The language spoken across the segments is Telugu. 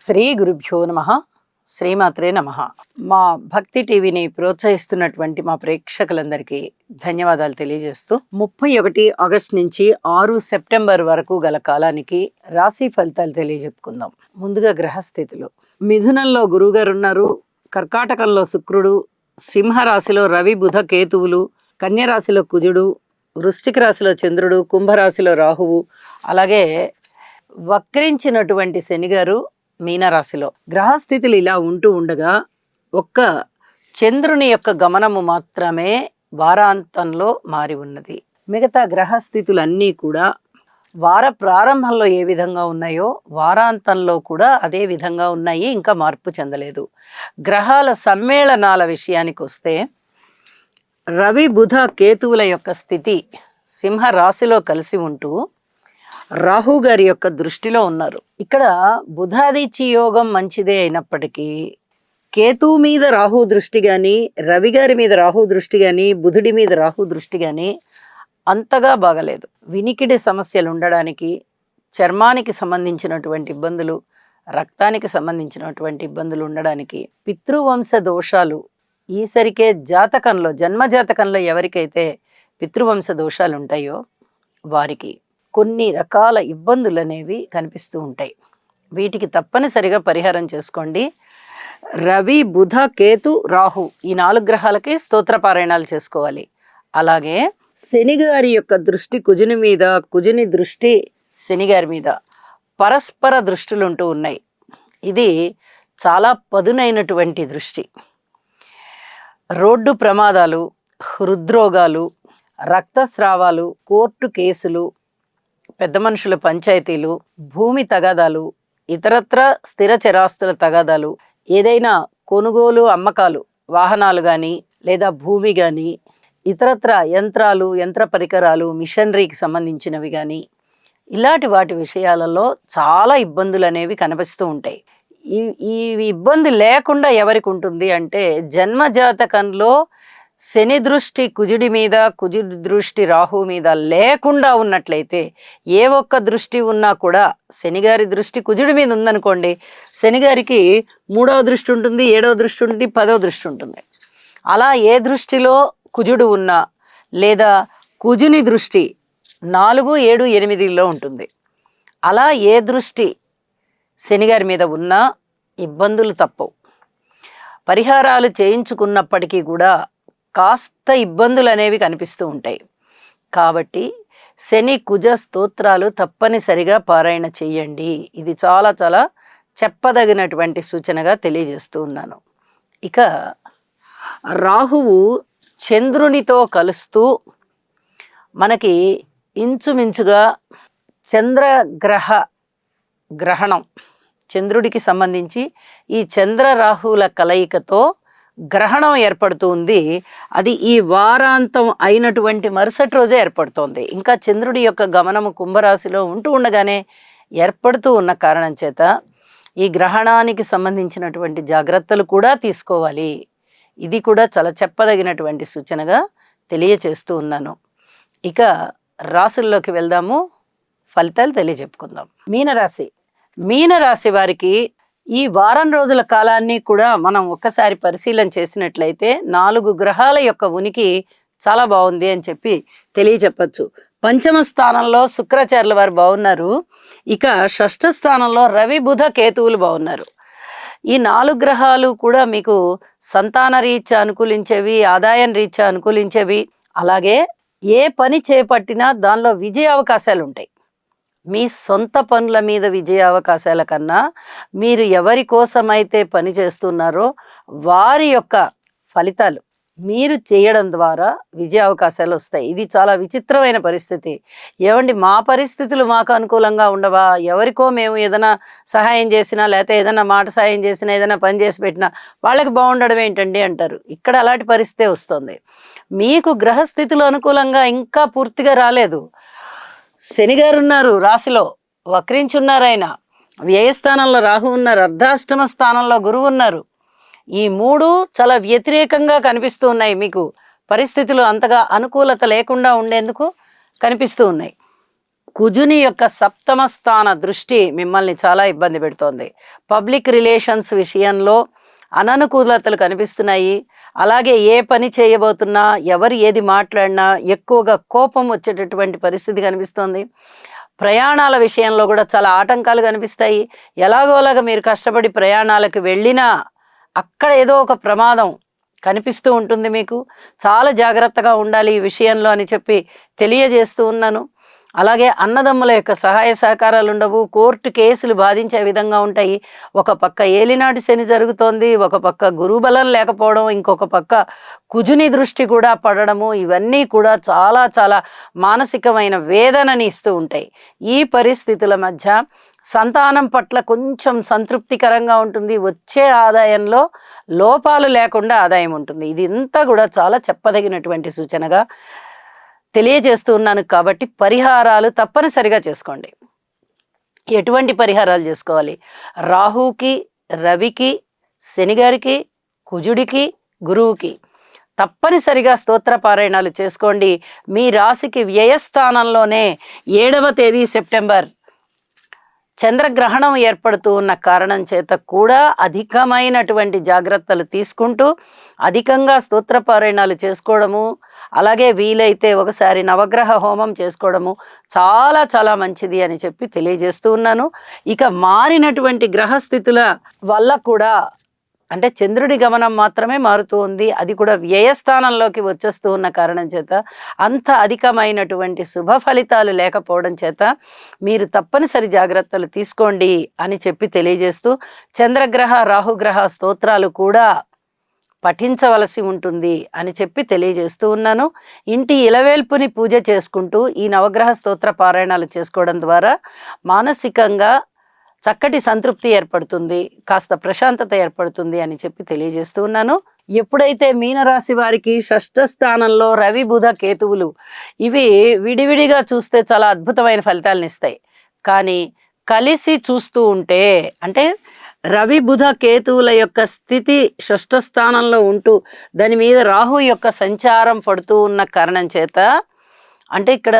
శ్రీ గురుభ్యో నమః. శ్రీమాత్రే నమః. మా భక్తి టీవీని ప్రోత్సహిస్తున్నటువంటి మా ప్రేక్షకులందరికీ ధన్యవాదాలు తెలియజేస్తూ 31 ఆగస్టు నుంచి 6 సెప్టెంబర్ వరకు గల కాలానికి రాశి ఫలితాలు తెలియజెప్పుకుందాం. ముందుగా గ్రహస్థితులు. మిథునంలో గురువుగారు ఉన్నారు, కర్కాటకంలో శుక్రుడు, సింహరాశిలో రవి బుధ కేతువులు, కన్యరాశిలో కుజుడు, వృశ్చిక రాశిలో చంద్రుడు, కుంభరాశిలో రాహువు, అలాగే వక్రించినటువంటి శనిగారు మీనరాశిలో. గ్రహస్థితులు ఇలా ఉంటూ ఉండగా ఒక్క చంద్రుని యొక్క గమనము మాత్రమే వారాంతంలో మారి ఉన్నది. మిగతా గ్రహస్థితులన్నీ కూడా వార ప్రారంభంలో ఏ విధంగా ఉన్నాయో వారాంతంలో కూడా అదే విధంగా ఉన్నాయి, ఇంకా మార్పు చెందలేదు. గ్రహాల సమ్మేళనాల విషయానికి వస్తే రవి బుధ కేతువుల యొక్క స్థితి సింహ రాశిలో కలిసి ఉంటూ రాహు గారి యొక్క దృష్టిలో ఉన్నారు. ఇక్కడ బుధాదిత్య యోగం మంచిదే అయినప్పటికీ కేతువు మీద రాహు దృష్టి కానీ, రవి గారి మీద రాహు దృష్టి కానీ, బుధుడి మీద రాహు దృష్టి కానీ అంతగా బాగలేదు. వినికిడి సమస్యలు ఉండడానికి, చర్మానికి సంబంధించినటువంటి ఇబ్బందులు, రక్తానికి సంబంధించినటువంటి ఇబ్బందులు ఉండడానికి, పితృవంశ దోషాలు ఈసరికే జాతకంలో జన్మజాతకంలో ఎవరికైతే పితృవంశ దోషాలు ఉంటాయో వారికి కొన్ని రకాల ఇబ్బందులు అనేవి కనిపిస్తూ ఉంటాయి. వీటికి తప్పనిసరిగా పరిహారం చేసుకోండి. రవి బుధ కేతు రాహు ఈ 4 గ్రహాలకి స్తోత్ర పారాయణాలు చేసుకోవాలి. అలాగే శనిగారి యొక్క దృష్టి కుజుని మీద, కుజుని దృష్టి శనిగారి మీద పరస్పర దృష్టిలు ఉంటూ ఉన్నాయి. ఇది చాలా పదునైనటువంటి దృష్టి. రోడ్డు ప్రమాదాలు, హృద్రోగాలు, రక్తస్రావాలు, కోర్టు కేసులు, పెద్ద మనుషుల పంచాయతీలు, భూమి తగాదాలు, ఇతరత్ర స్థిర చరాస్తుల తగాదాలు, ఏదైనా కొనుగోలు అమ్మకాలు, వాహనాలు కానీ లేదా భూమి కానీ, ఇతరత్ర యంత్రాలు, యంత్ర పరికరాలు, మిషనరీకి సంబంధించినవి కానీ, ఇలాంటి వాటి విషయాలలో చాలా ఇబ్బందులు అనేవి కనిపిస్తూ ఉంటాయి. ఈ ఇబ్బంది లేకుండా ఎవరికి ఉంటుంది అంటే జన్మజాతకంలో శని దృష్టి కుజుడి మీద, కుజుడి దృష్టి రాహు మీద లేకుండా ఉన్నట్లయితే, ఏ ఒక్క దృష్టి ఉన్నా కూడా శనిగారి దృష్టి కుజుడి మీద ఉందనుకోండి, శనిగారికి 3వ దృష్టి ఉంటుంది, 7వ దృష్టి ఉంటుంది, 10వ దృష్టి ఉంటుంది. అలా ఏ దృష్టిలో కుజుడు ఉన్నా లేదా కుజుని దృష్టి 4, 7, 8లో ఉంటుంది. అలా ఏ దృష్టి శనిగారి మీద ఉన్నా ఇబ్బందులు తప్పవు. పరిహారాలు చేయించుకున్నప్పటికీ కూడా కాస్త ఇబ్బందులు అనేవి కనిపిస్తూ ఉంటాయి. కాబట్టి శని కుజ స్తోత్రాలు తప్పనిసరిగా పారాయణ చెయ్యండి. ఇది చాలా చాలా చెప్పదగినటువంటి సూచనగా తెలియజేస్తూ ఉన్నాను. ఇక రాహువు చంద్రునితో కలుస్తూ మనకి ఇంచుమించుగా చంద్రగ్రహ గ్రహణం, చంద్రుడికి సంబంధించి ఈ చంద్ర రాహువుల కలయికతో గ్రహణం ఏర్పడుతుంది. అది ఈ వారాంతం అయినటువంటి మరుసటి రోజే ఏర్పడుతోంది. ఇంకా చంద్రుడి యొక్క గమనము కుంభరాశిలో ఉంటూ ఉండగానే ఏర్పడుతూ ఉన్న కారణం చేత ఈ గ్రహణానికి సంబంధించినటువంటి జాగ్రత్తలు కూడా తీసుకోవాలి. ఇది కూడా చాలా చెప్పదగినటువంటి సూచనగా తెలియచేస్తూ ఉన్నాను. ఇక రాశుల్లోకి వెళ్దాము, ఫలితాలు తెలియజెప్పుకుందాం. మీనరాశి. మీనరాశి వారికి ఈ వారం రోజుల కాలాన్ని కూడా మనం ఒక్కసారి పరిశీలన చేసినట్లయితే 4 గ్రహాల యొక్క ఉనికి చాలా బాగుంది అని చెప్పి తెలియచెప్పచ్చు. పంచమ స్థానంలో శుక్రాచార్యుల వారు బాగున్నారు. ఇక షష్ఠ స్థానంలో రవి బుధ కేతువులు బాగున్నారు. ఈ 4 గ్రహాలు కూడా మీకు సంతాన రీత్యా అనుకూలించేవి, ఆదాయం రీత్యా అనుకూలించేవి. అలాగే ఏ పని చేపట్టినా దానిలో విజయ అవకాశాలు ఉంటాయి. మీ సొంత పనుల మీద విజయ అవకాశాల కన్నా మీరు ఎవరి కోసమైతే పని చేస్తున్నారో వారి యొక్క ఫలితాలు మీరు చేయడం ద్వారా విజయ అవకాశాలు వస్తాయి. ఇది చాలా విచిత్రమైన పరిస్థితి. ఏమండి, మా పరిస్థితులు మాకు అనుకూలంగా ఉండవా? ఎవరికో మేము ఏదైనా సహాయం చేసినా, లేకపోతే ఏదైనా మాట సహాయం చేసినా, ఏదైనా పని చేసి పెట్టినా వాళ్ళకి బాగుండడం ఏంటండి అంటారు. ఇక్కడ అలాంటి పరిస్థితే వస్తుంది. మీకు గ్రహస్థితులు అనుకూలంగా ఇంకా పూర్తిగా రాలేదు. శనిగారు ఉన్నారు రాశిలో, వక్రించున్నారు. ఆయన వ్యయస్థానంలో రాహు ఉన్నారు, అర్ధాష్టమ స్థానంలో గురువు ఉన్నారు. ఈ 3 చాలా వ్యతిరేకంగా కనిపిస్తూ ఉన్నాయి. మీకు పరిస్థితులు అంతగా అనుకూలత లేకుండా ఉండేందుకు కనిపిస్తూ ఉన్నాయి. కుజుని యొక్క సప్తమ స్థాన దృష్టి మిమ్మల్ని చాలా ఇబ్బంది పెడుతోంది. పబ్లిక్ రిలేషన్స్ విషయంలో అననుకూలతలు కనిపిస్తున్నాయి. అలాగే ఏ పని చేయబోతున్నా, ఎవరు ఏది మాట్లాడినా ఎక్కువగా కోపం వచ్చేటటువంటి పరిస్థితి కనిపిస్తోంది. ప్రయాణాల విషయంలో కూడా చాలా ఆటంకాలు కనిపిస్తాయి. ఎలాగోలాగా మీరు కష్టపడి ప్రయాణాలకు వెళ్ళినా అక్కడ ఏదో ఒక ప్రమాదం కనిపిస్తూ ఉంటుంది. మీకు చాలా జాగ్రత్తగా ఉండాలి ఈ విషయంలో అని చెప్పి తెలియజేస్తూ ఉన్నాను. అలాగే అన్నదమ్ముల యొక్క సహాయ సహకారాలు ఉండవు. కోర్టు కేసులు బాధించే విధంగా ఉంటాయి. ఒక పక్క ఏలినాటి శని జరుగుతోంది, ఒక పక్క గురుబలం లేకపోవడం, ఇంకొక పక్క కుజుని దృష్టి కూడా పడడము, ఇవన్నీ కూడా చాలా చాలా మానసికమైన వేదనని ఇస్తూ ఉంటాయి. ఈ పరిస్థితుల మధ్య సంతానం పట్ల కొంచెం సంతృప్తికరంగా ఉంటుంది. వచ్చే ఆదాయంలో లోపాలు లేకుండా ఆదాయం ఉంటుంది. ఇది ఇంతా కూడా చాలా చెప్పదగినటువంటి సూచనగా తెలియజేస్తూ ఉన్నాను. కాబట్టి పరిహారాలు తప్పనిసరిగా చేసుకోండి. ఎటువంటి పరిహారాలు చేసుకోవాలి? రాహుకి, రవికి, శనిగారికి, కుజుడికి, గురువుకి తప్పనిసరిగా స్తోత్ర పారాయణాలు చేసుకోండి. మీ రాశికి వ్యయస్థానంలోనే 7వ తేదీ సెప్టెంబర్ చంద్రగ్రహణం ఏర్పడుతూ ఉన్న కారణం చేత కూడా అధికమైనటువంటి జాగ్రత్తలు తీసుకుంటూ అధికంగా స్తోత్ర పారాయణాలు చేసుకోవడము, అలాగే వీలైతే ఒకసారి నవగ్రహ హోమం చేసుకోవడము చాలా చాలా మంచిది అని చెప్పి తెలియజేస్తూ ఉన్నాను. ఇక మారినటువంటి గ్రహస్థితుల వల్ల కూడా, అంటే చంద్రుడి గమనం మాత్రమే మారుతూ ఉంది, అది కూడా వ్యయస్థానంలోకి వచ్చేస్తూ ఉన్న కారణం చేత అంత అధికమైనటువంటి శుభ ఫలితాలు లేకపోవడం చేత మీరు తప్పనిసరి జాగ్రత్తలు తీసుకోండి అని చెప్పి తెలియజేస్తూ, చంద్రగ్రహ రాహుగ్రహ స్తోత్రాలు కూడా పఠించవలసి ఉంటుంది అని చెప్పి తెలియజేస్తూ ఉన్నాను. ఇంటి ఇలవేల్పుని పూజ చేసుకుంటూ ఈ నవగ్రహ స్తోత్ర పారాయణాలు చేసుకోవడం ద్వారా మానసికంగా చక్కటి సంతృప్తి ఏర్పడుతుంది, కాస్త ప్రశాంతత ఏర్పడుతుంది అని చెప్పి తెలియజేస్తూ ఉన్నాను. ఎప్పుడైతే మీనరాశి వారికి షష్ఠ స్థానంలో రవి బుధ కేతువులు ఇవి విడివిడిగా చూస్తే చాలా అద్భుతమైన ఫలితాలను ఇస్తాయి. కానీ కలిసి చూస్తూ ఉంటే, అంటే రవి బుధ కేతువుల యొక్క స్థితి షష్ఠ స్థానంలో ఉంటూ దాని మీద రాహు యొక్క సంచారం పడుతూ ఉన్న కారణం చేత, అంటే ఇక్కడ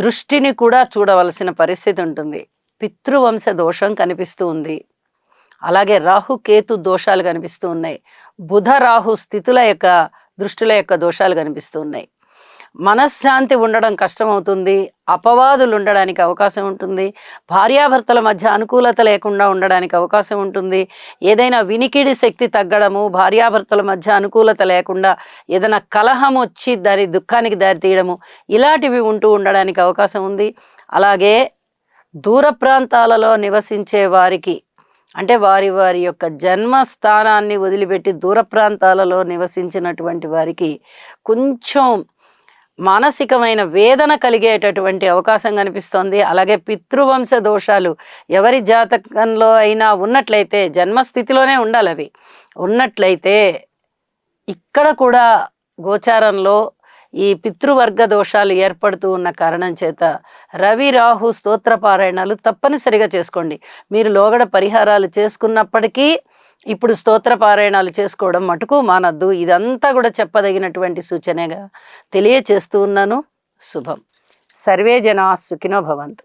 దృష్టిని కూడా చూడవలసిన పరిస్థితి ఉంటుంది. పితృవంశ దోషం కనిపిస్తూ ఉంది. అలాగే రాహు కేతు దోషాలు కనిపిస్తూ ఉన్నాయి. బుధ రాహు స్థితుల యొక్క దృష్టిల యొక్క దోషాలు కనిపిస్తూ ఉన్నాయి. మనశ్శాంతి ఉండడం కష్టమవుతుంది. అపవాదులు ఉండడానికి అవకాశం ఉంటుంది. భార్యాభర్తల మధ్య అనుకూలత లేకుండా ఉండడానికి అవకాశం ఉంటుంది. ఏదైనా వినికిడి శక్తి తగ్గడము, భార్యాభర్తల మధ్య అనుకూలత లేకుండా ఏదైనా కలహం వచ్చి దాని దుఃఖానికి దారితీయడము, ఇలాంటివి ఉంటూ ఉండడానికి అవకాశం ఉంది. అలాగే దూర ప్రాంతాలలో నివసించే వారికి, అంటే వారి వారి యొక్క జన్మస్థానాన్ని వదిలిపెట్టి దూర ప్రాంతాలలో నివసించినటువంటి వారికి కొంచెం మానసికమైన వేదన కలిగేటటువంటి అవకాశం కనిపిస్తోంది. అలాగే పితృవంశ దోషాలు ఎవరి జాతకంలో అయినా ఉన్నట్లయితే, జన్మస్థితిలోనే ఉండాలి అవి ఉన్నట్లయితే, ఇక్కడ కూడా గోచారంలో ఈ పితృవర్గ దోషాలు ఏర్పడుతూ ఉన్న కారణం చేత రవి రాహు స్తోత్ర పారాయణాలు తప్పనిసరిగా చేసుకోండి. మీరు లోగడ పరిహారాలు చేసుకున్నప్పటికీ ఇప్పుడు స్తోత్ర పారాయణాలు చేసుకోవడం మటుకు మానద్దు. ఇదంతా కూడా చెప్పదగినటువంటి సూచనగా తెలియచేస్తూ ఉన్నాను. శుభం. సర్వే జనా సుఖినో భవంతు.